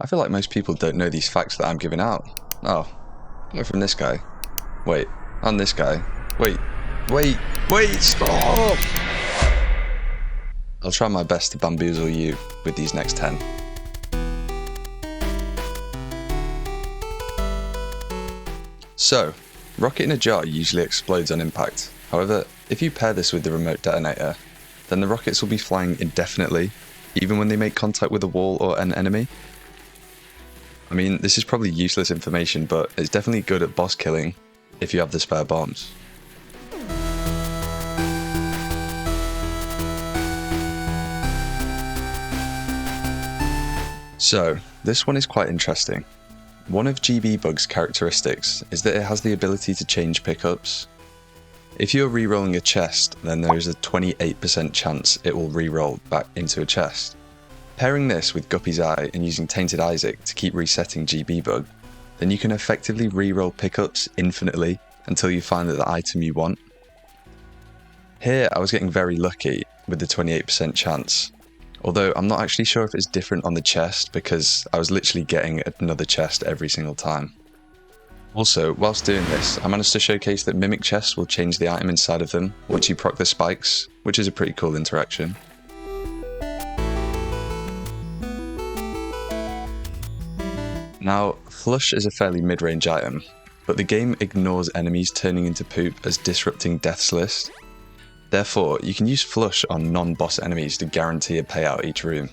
I feel like most people don't know these facts that I'm giving out. Oh, go from this guy. Wait, and this guy. Wait, stop! I'll try my best to bamboozle you with these next 10. So, rocket in a jar usually explodes on impact. However, if you pair this with the remote detonator, then the rockets will be flying indefinitely, even when they make contact with a wall or an enemy. I mean, this is probably useless information, but it's definitely good at boss killing if you have the spare bombs. So, this one is quite interesting. One of GB Bug's characteristics is that it has the ability to change pickups. If you're re-rolling a chest, then there is a 28% chance it will re-roll back into a chest. Pairing this with Guppy's Eye and using Tainted Isaac to keep resetting GB Bug, then you can effectively re-roll pickups infinitely until you find the item you want. Here I was getting very lucky with the 28% chance, although I'm not actually sure if it's different on the chest because I was literally getting another chest every single time. Also, whilst doing this, I managed to showcase that mimic chests will change the item inside of them once you proc the spikes, which is a pretty cool interaction. Now, Flush is a fairly mid-range item, but the game ignores enemies turning into poop as disrupting Death's List. Therefore, you can use Flush on non-boss enemies to guarantee a payout each room.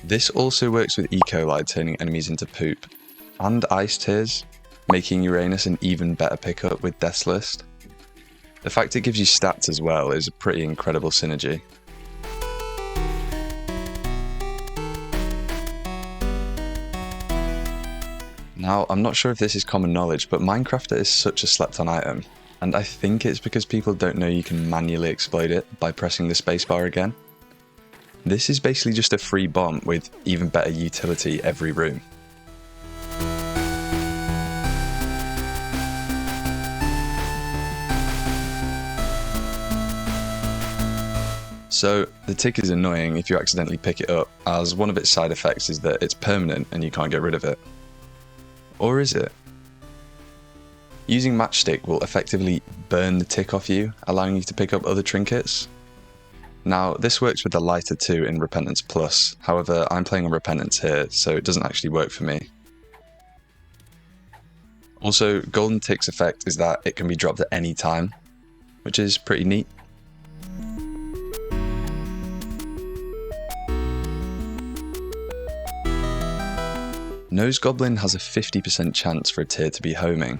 This also works with E. coli turning enemies into poop, and Ice Tears, making Uranus an even better pickup with Death's List. The fact it gives you stats as well is a pretty incredible synergy. Now, I'm not sure if this is common knowledge, but Mecrafter is such a slept-on item, and I think it's because people don't know you can manually explode it by pressing the spacebar again. This is basically just a free bomb with even better utility every room. So, the tick is annoying if you accidentally pick it up, as one of its side effects is that it's permanent and you can't get rid of it. Or is it? Using Matchstick will effectively burn the tick off you, allowing you to pick up other trinkets. Now, this works with the lighter too in Repentance Plus, however I'm playing on Repentance here, so it doesn't actually work for me. Also, Golden Tick's effect is that it can be dropped at any time, which is pretty neat. Nose Goblin has a 50% chance for a tier to be homing.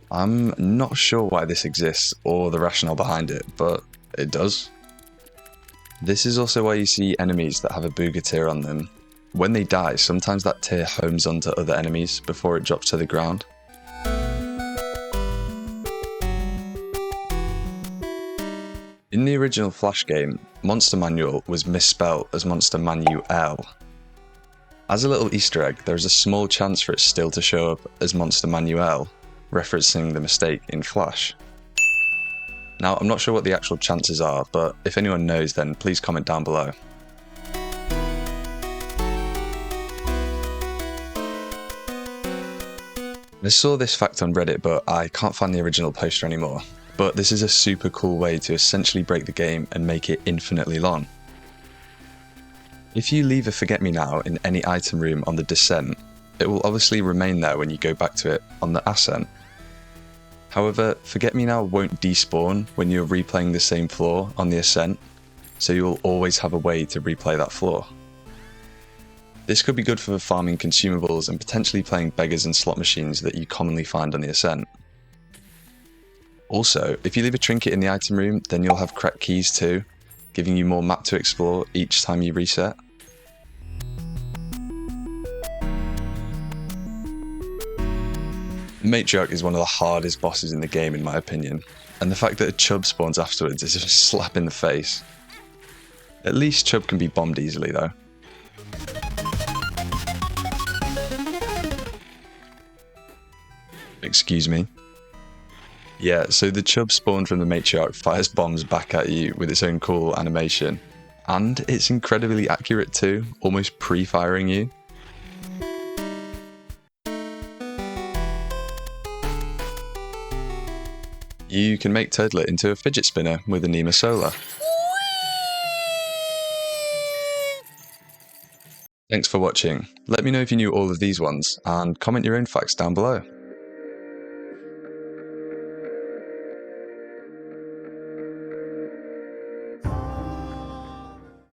I'm not sure why this exists or the rationale behind it, but it does. This is also why you see enemies that have a Booga tier on them. When they die, sometimes that tier homes onto other enemies before it drops to the ground. In the original Flash game, Monster ManuEl was misspelt as Monster ManuEl. As a little Easter egg, there is a small chance for it still to show up as Monster ManuEl, referencing the mistake in Flash. Now, I'm not sure what the actual chances are, but if anyone knows, then please comment down below. I saw this fact on Reddit, but I can't find the original poster anymore. But this is a super cool way to essentially break the game and make it infinitely long. If you leave a Forget Me Now in any item room on the descent, it will obviously remain there when you go back to it on the ascent. However, Forget Me Now won't despawn when you're replaying the same floor on the ascent, so you will always have a way to replay that floor. This could be good for farming consumables and potentially playing beggars and slot machines that you commonly find on the ascent. Also, if you leave a trinket in the item room, then you'll have cracked keys too, giving you more map to explore each time you reset. The Matriarch is one of the hardest bosses in the game in my opinion, and the fact that a Chub spawns afterwards is just a slap in the face. At least Chub can be bombed easily though. Excuse me. Yeah, so the Chub spawned from the Matriarch fires bombs back at you with its own cool animation, And it's incredibly accurate too, almost pre-firing you. You can make Turdlet into a fidget spinner with a Nema Solar. Thanks for watching. Let me know if you knew all of these ones, and comment your own facts down below.